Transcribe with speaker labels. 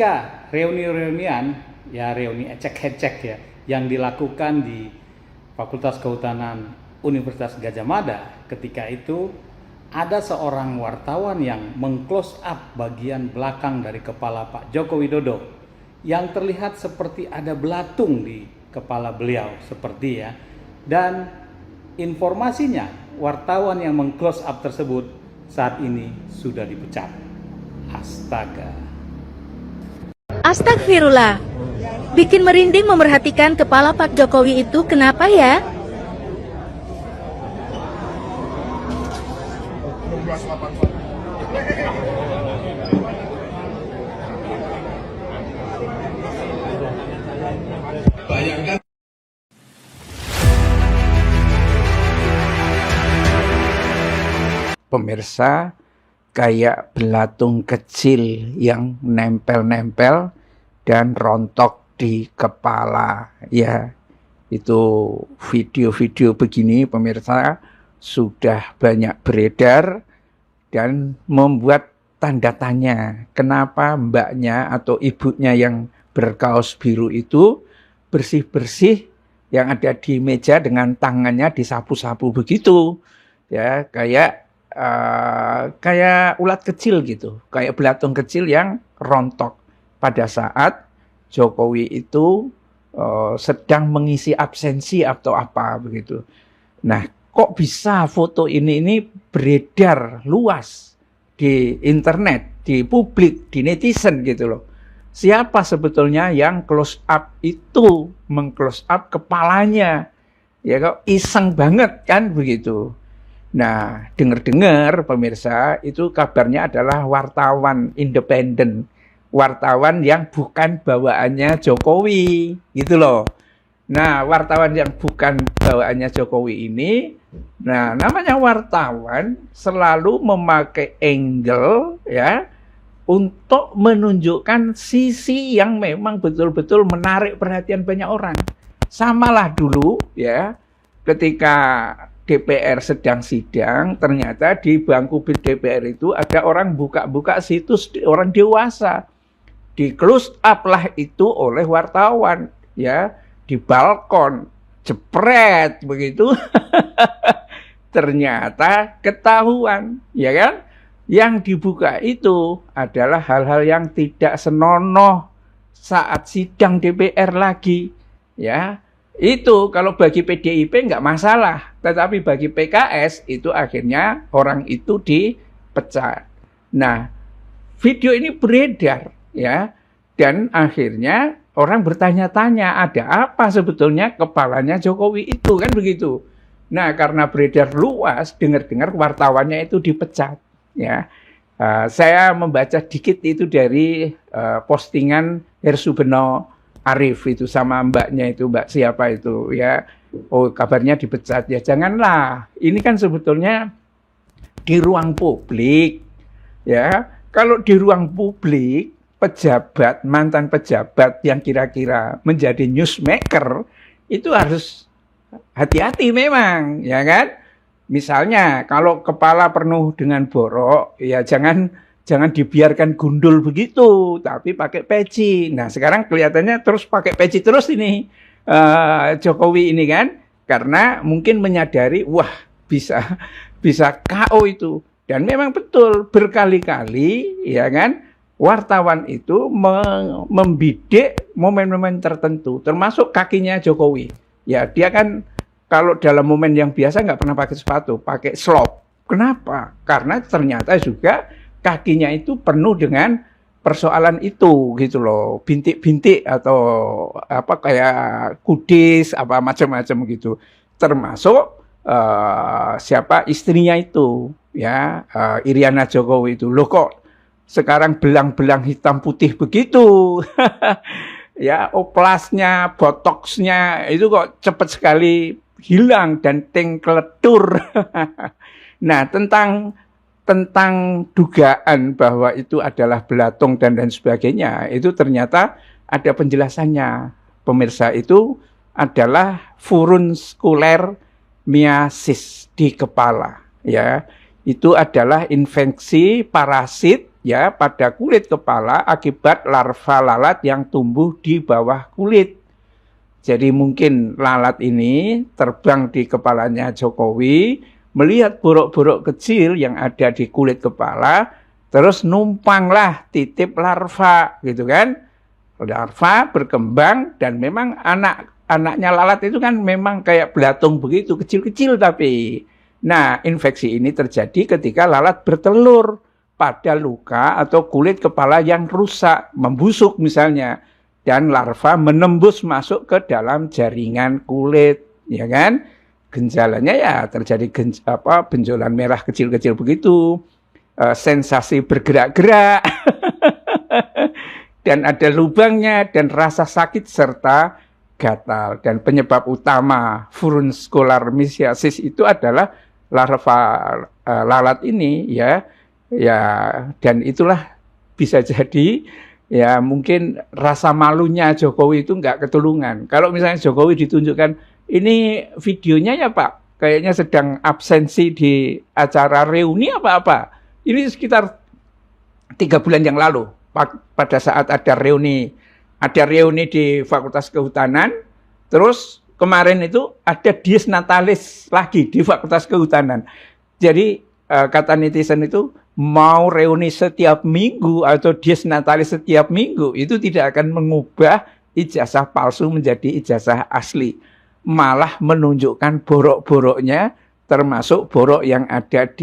Speaker 1: Ketika reuni-reunian, ya reuni ecek-ecek ya, yang dilakukan di Fakultas Kehutanan Universitas Gadjah Mada, ketika itu ada seorang wartawan yang meng-close up bagian belakang dari kepala Pak Joko Widodo yang terlihat seperti ada belatung di kepala beliau seperti ya. Dan informasinya wartawan yang meng-close up tersebut saat ini sudah dipecat. Astaga.
Speaker 2: Astagfirullah. Bikin merinding memerhatikan kepala Pak Jokowi itu kenapa ya?
Speaker 3: Bayangkan pemirsa, kayak belatung kecil yang nempel-nempel dan rontok di kepala ya. Itu video-video begini pemirsa sudah banyak beredar dan membuat tanda tanya kenapa mbaknya atau ibunya yang berkaos biru itu bersih-bersih yang ada di meja dengan tangannya disapu-sapu begitu ya, kayak ulat kecil gitu, kayak belatung kecil yang rontok pada saat Jokowi itu sedang mengisi absensi atau apa begitu. Nah, kok bisa foto ini beredar luas di internet, di publik, di netizen gitu loh. Siapa sebetulnya yang close up itu, meng-close up kepalanya? Ya kok iseng banget kan begitu. Nah, dengar-dengar pemirsa, itu kabarnya adalah wartawan independen. Wartawan yang bukan bawaannya Jokowi, gitu loh. Nah, wartawan yang bukan bawaannya Jokowi ini, nah namanya wartawan selalu memakai angle ya, untuk menunjukkan sisi yang memang betul-betul menarik perhatian banyak orang. Samalah dulu ya, ketika DPR sedang sidang, ternyata di bangku DPR itu ada orang buka-buka situs orang dewasa. Di close up lah itu oleh wartawan, ya, di balkon, jepret begitu. Ternyata ketahuan, ya kan? Yang dibuka itu adalah hal-hal yang tidak senonoh saat sidang DPR lagi, ya. Itu kalau bagi PDIP nggak masalah, tetapi bagi PKS itu akhirnya orang itu dipecat. Nah, video ini beredar ya, dan akhirnya orang bertanya-tanya ada apa sebetulnya kepalanya Jokowi itu kan begitu. Nah, karena beredar luas, dengar-dengar wartawannya itu dipecat ya. Saya membaca dikit itu dari postingan Hersubeno Arif itu sama mbaknya itu, mbak siapa itu ya, oh kabarnya dipecat ya. Janganlah, ini kan sebetulnya di ruang publik ya. Kalau di ruang publik, pejabat, mantan pejabat yang kira-kira menjadi newsmaker itu harus hati-hati memang ya kan. Misalnya kalau kepala penuh dengan borok ya jangan dibiarkan gundul begitu, tapi pakai peci. Nah, sekarang kelihatannya terus pakai peci terus ini Jokowi ini kan, karena mungkin menyadari, wah bisa KO itu. Dan memang betul berkali-kali, ya kan, wartawan itu membidik momen-momen tertentu, termasuk kakinya Jokowi. Ya, dia kan kalau dalam momen yang biasa nggak pernah pakai sepatu, pakai slop. Kenapa? Karena ternyata juga kakinya itu penuh dengan persoalan itu gitu loh, bintik-bintik atau apa kayak kudis apa macam-macam gitu, termasuk siapa istrinya itu ya, Iriana Jokowi itu. Loh kok sekarang belang-belang hitam putih begitu ya, oplasnya, botoksnya itu kok cepat sekali hilang dan tingkletur. Nah, tentang dugaan bahwa itu adalah belatung dan lain sebagainya, itu ternyata ada penjelasannya. Pemirsa, itu adalah furuncular myiasis di kepala, ya. Itu adalah infeksi parasit ya pada kulit kepala akibat larva lalat yang tumbuh di bawah kulit. Jadi mungkin lalat ini terbang di kepalanya Jokowi, melihat borok-borok kecil yang ada di kulit kepala, terus numpanglah titip larva gitu kan. Larva berkembang dan memang anak-anaknya lalat itu kan memang kayak belatung begitu, kecil-kecil tapi. Nah, infeksi ini terjadi ketika lalat bertelur pada luka atau kulit kepala yang rusak, membusuk misalnya. Dan larva menembus masuk ke dalam jaringan kulit, ya kan? Gejalanya ya terjadi benjolan merah kecil-kecil begitu, sensasi bergerak-gerak, dan ada lubangnya, dan rasa sakit serta gatal. Dan penyebab utama furuncular-myiasis itu adalah larva lalat ini, ya, dan itulah bisa jadi ya mungkin rasa malunya Jokowi itu nggak ketulungan. Kalau misalnya Jokowi ditunjukkan, ini videonya ya Pak, kayaknya sedang absensi di acara reuni apa-apa. Ini sekitar 3 bulan yang lalu, pada saat ada reuni di Fakultas Kehutanan, terus kemarin itu ada dies natalis lagi di Fakultas Kehutanan. Jadi kata netizen itu, mau reuni setiap minggu atau dies natalis setiap minggu, itu tidak akan mengubah ijazah palsu menjadi ijazah asli. Malah menunjukkan borok-boroknya, termasuk borok yang ada di